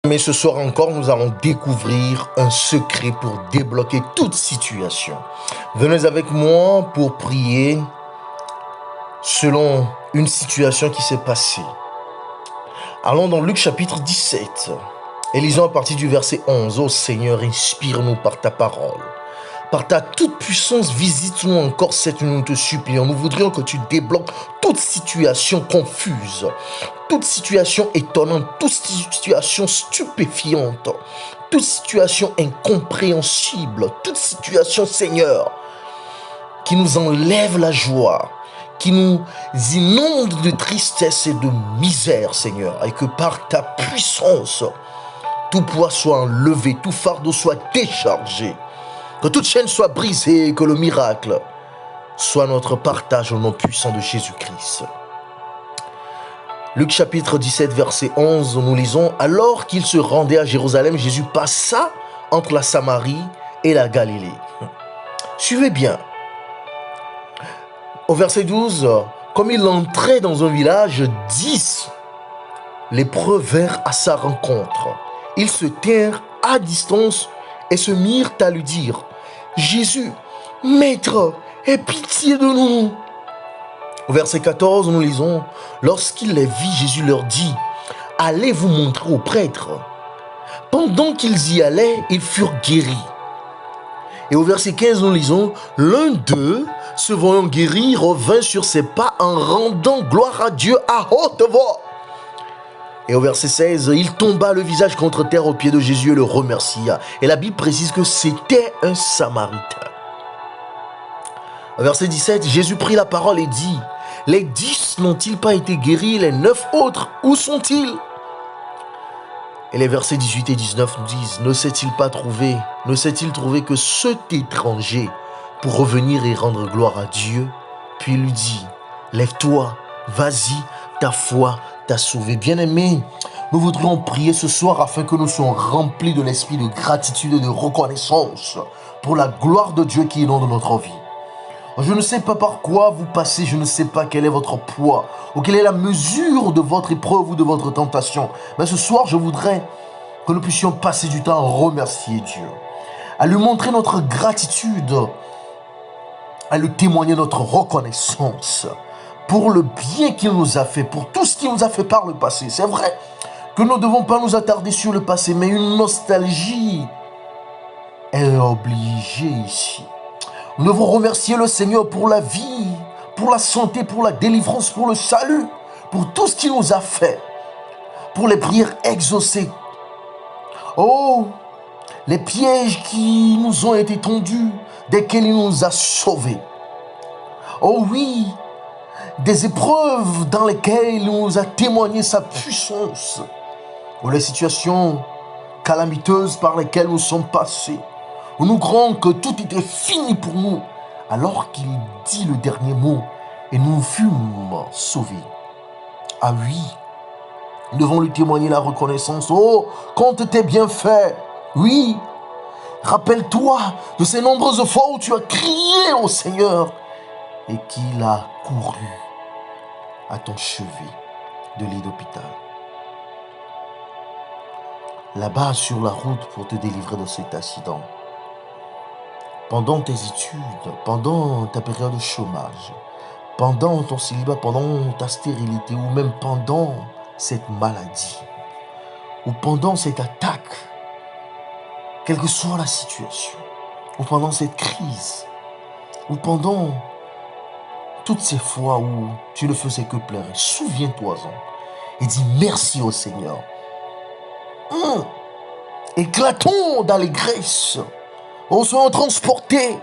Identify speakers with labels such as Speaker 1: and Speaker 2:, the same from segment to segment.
Speaker 1: Mais ce soir encore, nous allons découvrir un secret pour débloquer toute situation. Venez avec moi pour prier selon une situation qui s'est passée. Allons dans Luc chapitre 17 et lisons à partir du verset 11. Ô Seigneur, inspire-nous par ta parole. Par ta toute puissance, visite-nous encore cette nuit, nous te supplions. Nous voudrions que tu débloques toute situation confuse, toute situation étonnante, toute situation stupéfiante, toute situation incompréhensible, toute situation, Seigneur, qui nous enlève la joie, qui nous inonde de tristesse et de misère, Seigneur, et que par ta puissance, tout poids soit enlevé, tout fardeau soit déchargé. Que toute chaîne soit brisée et que le miracle soit notre partage au nom puissant de Jésus-Christ. Luc chapitre 17, verset 11, nous lisons « Alors qu'il se rendait à Jérusalem, Jésus passa entre la Samarie et la Galilée. » Suivez bien. Au verset 12, « Comme il entrait dans un village, 10 lépreux vinrent à sa rencontre. Ils se tinrent à distance et se mirent à lui dire « Jésus, Maître, aie pitié de nous. » Au verset 14, nous lisons « Lorsqu'il les vit, Jésus leur dit « Allez vous montrer aux prêtres. » Pendant qu'ils y allaient, ils furent guéris. Et au verset 15, nous lisons « L'un d'eux, se voyant guéri, revint sur ses pas en rendant gloire à Dieu à haute voix. » Et au verset 16, il tomba le visage contre terre aux pieds de Jésus et le remercia. Et la Bible précise que c'était un Samaritain. Au verset 17, Jésus prit la parole et dit, « Les 10 n'ont-ils pas été guéris? Les 9 autres, où sont-ils » Et les versets 18 et 19 nous disent, « Ne s'est-il trouvé que cet étranger pour revenir et rendre gloire à Dieu ?» Puis il lui dit, « Lève-toi, vas-y, ta foi t'a sauvé. » Bien-aimés, nous voudrions prier ce soir afin que nous soyons remplis de l'esprit de gratitude et de reconnaissance pour la gloire de Dieu qui inonde notre vie. Je ne sais pas par quoi vous passez, je ne sais pas quel est votre poids ou quelle est la mesure de votre épreuve ou de votre tentation. Mais ce soir, je voudrais que nous puissions passer du temps à remercier Dieu, à lui montrer notre gratitude, à lui témoigner notre reconnaissance pour le bien qu'il nous a fait, pour tout ce qu'il nous a fait par le passé. C'est vrai que nous ne devons pas nous attarder sur le passé, mais une nostalgie est obligée ici. Nous devons remercier le Seigneur pour la vie, pour la santé, pour la délivrance, pour le salut, pour tout ce qu'il nous a fait, pour les prières exaucées. Oh, les pièges qui nous ont été tendus, desquels il nous a sauvés. Oh oui, des épreuves dans lesquelles il nous a témoigné sa puissance, ou les situations calamiteuses par lesquelles nous sommes passés, où nous croyons que tout était fini pour nous, alors qu'il dit le dernier mot et nous fûmes sauvés. Ah oui, nous devons lui témoigner la reconnaissance. Oh, compte tes bienfaits. Oui, rappelle-toi de ces nombreuses fois où tu as crié au Seigneur et qu'il a couru à ton chevet de lit d'hôpital. Là-bas sur la route pour te délivrer de cet accident. Pendant tes études, pendant ta période de chômage, pendant ton célibat, pendant ta stérilité ou même pendant cette maladie ou pendant cette attaque, quelle que soit la situation, ou pendant cette crise, ou pendant toutes ces fois où tu ne faisais que pleurer, souviens-toi-en et dis merci au Seigneur. Éclatons d'allégresse. Soyons transportés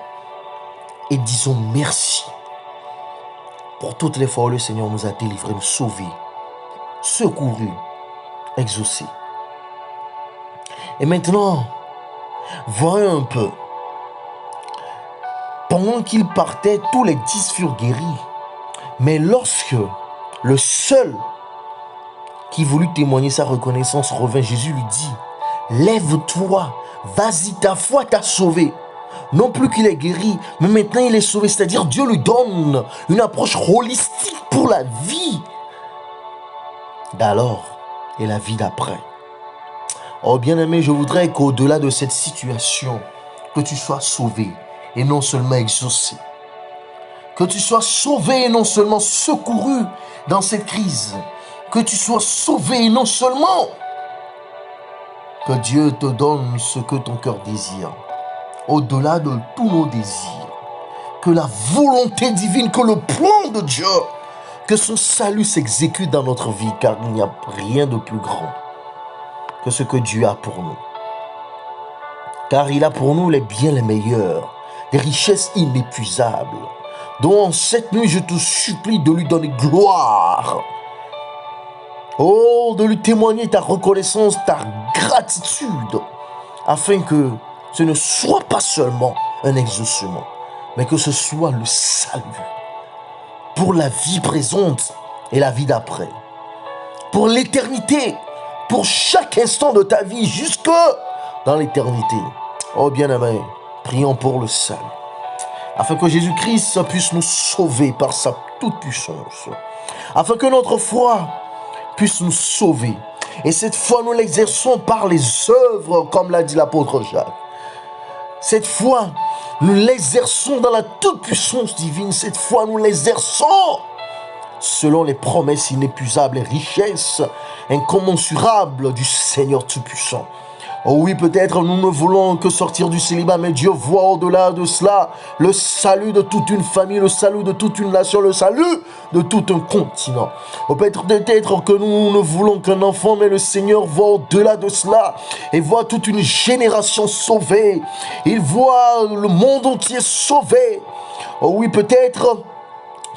Speaker 1: et disons merci pour toutes les fois où le Seigneur nous a délivrés, nous sauvés, secourus, exaucés. Et maintenant, voyons un peu. Pendant qu'il partait, tous les 10 furent guéris. Mais lorsque le seul qui voulut témoigner sa reconnaissance revint, Jésus lui dit, « Lève-toi, vas-y, ta foi t'a sauvé. » Non plus qu'il est guéri, mais maintenant il est sauvé. C'est-à-dire Dieu lui donne une approche holistique pour la vie d'alors et la vie d'après. Oh bien-aimé, je voudrais qu'au-delà de cette situation, que tu sois sauvé et non seulement exaucé. Que tu sois sauvé et non seulement secouru dans cette crise. Que tu sois sauvé et non seulement que Dieu te donne ce que ton cœur désire. Au-delà de tous nos désirs. Que la volonté divine, que le plan de Dieu, que son salut s'exécute dans notre vie, car il n'y a rien de plus grand que ce que Dieu a pour nous. Car il a pour nous les biens les meilleurs, des richesses inépuisables, dont en cette nuit je te supplie de lui donner gloire. Oh, de lui témoigner ta reconnaissance, ta gratitude, afin que ce ne soit pas seulement un exaucement, mais que ce soit le salut pour la vie présente et la vie d'après, pour l'éternité, pour chaque instant de ta vie jusque dans l'éternité. Oh bien-aimé, prions pour le salut, afin que Jésus-Christ puisse nous sauver par sa toute-puissance, afin que notre foi puisse nous sauver. Et cette foi, nous l'exerçons par les œuvres, comme l'a dit l'apôtre Jacques. Cette foi, nous l'exerçons dans la toute-puissance divine. Cette foi, nous l'exerçons selon les promesses inépuisables et richesses incommensurables du Seigneur Tout-Puissant. Oh oui, peut-être nous ne voulons que sortir du célibat, mais Dieu voit au-delà de cela le salut de toute une famille, le salut de toute une nation, le salut de tout un continent. Peut-être que nous ne voulons qu'un enfant, mais le Seigneur voit au-delà de cela et voit toute une génération sauvée. Il voit le monde entier sauvé. Oh oui, peut-être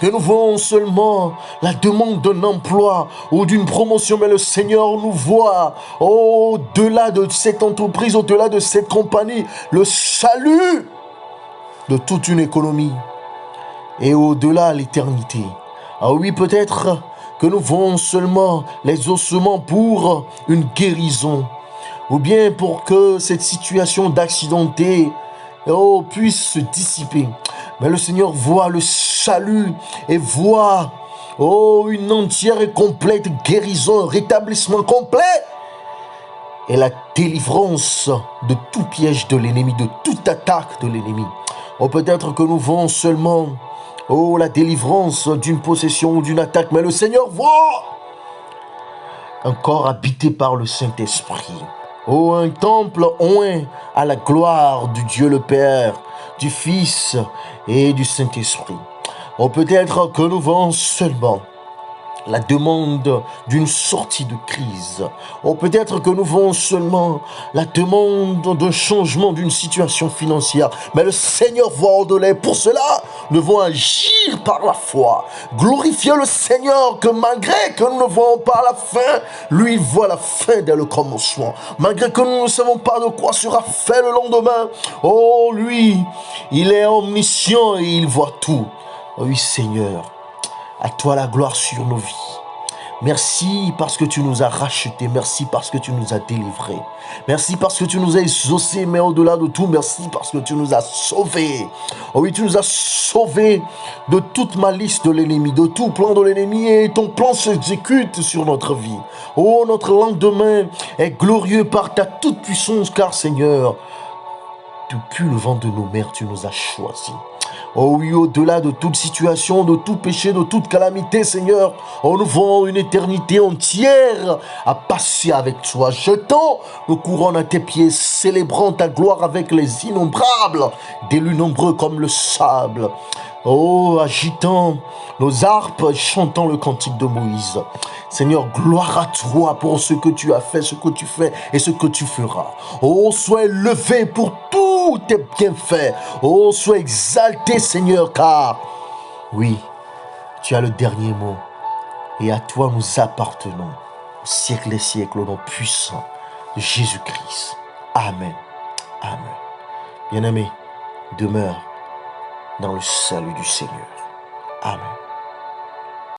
Speaker 1: que nous voyons seulement la demande d'un emploi ou d'une promotion, mais le Seigneur nous voit au-delà de cette entreprise, au-delà de cette compagnie, le salut de toute une économie et au-delà l'éternité. Ah oui, peut-être que nous voyons seulement les ossements pour une guérison, ou bien pour que cette situation d'accidenté puisse se dissiper. Mais le Seigneur voit le salut et voit une entière et complète guérison, un rétablissement complet et la délivrance de tout piège de l'ennemi, de toute attaque de l'ennemi. Peut-être que nous voyons seulement la délivrance d'une possession ou d'une attaque, mais le Seigneur voit un corps habité par le Saint-Esprit. Un temple oint à la gloire du Dieu le Père, du Fils et du Saint-Esprit. Peut-être que nous voyons seulement la demande d'une sortie de crise. Peut-être que nous voyons seulement la demande d'un changement d'une situation financière. Mais le Seigneur voit au-delà. Pour cela, nous devons agir par la foi. Glorifier le Seigneur, que malgré que nous ne voyons pas la fin, lui, il voit la fin dès le commencement. Malgré que nous ne savons pas de quoi sera fait le lendemain, lui, il est omniscient et il voit tout. Oui, Seigneur, à toi la gloire sur nos vies. Merci parce que tu nous as rachetés. Merci parce que tu nous as délivrés. Merci parce que tu nous as exaucés. Mais au-delà de tout, merci parce que tu nous as sauvés. Oui, tu nous as sauvés de toute malice de l'ennemi, de tout plan de l'ennemi. Et ton plan s'exécute sur notre vie. Notre lendemain est glorieux par ta toute puissance. Car Seigneur, depuis le vent de nos mères, tu nous as choisis. Oui, au-delà de toute situation, de tout péché, de toute calamité, Seigneur, nous voyons une éternité entière à passer avec toi. Jetons nos couronnes à tes pieds, célébrant ta gloire avec les innombrables, d'élus nombreux comme le sable. Agitant nos harpes, chantant le cantique de Moïse. Seigneur, gloire à toi pour ce que tu as fait, ce que tu fais et ce que tu feras. Sois élevé pour tous tes bienfaits. Sois exalté, Seigneur, car oui, tu as le dernier mot et à toi nous appartenons au siècle des siècles, au nom puissant de Jésus-Christ. Amen. Amen. Bien-aimé, demeure dans le salut du Seigneur. Amen.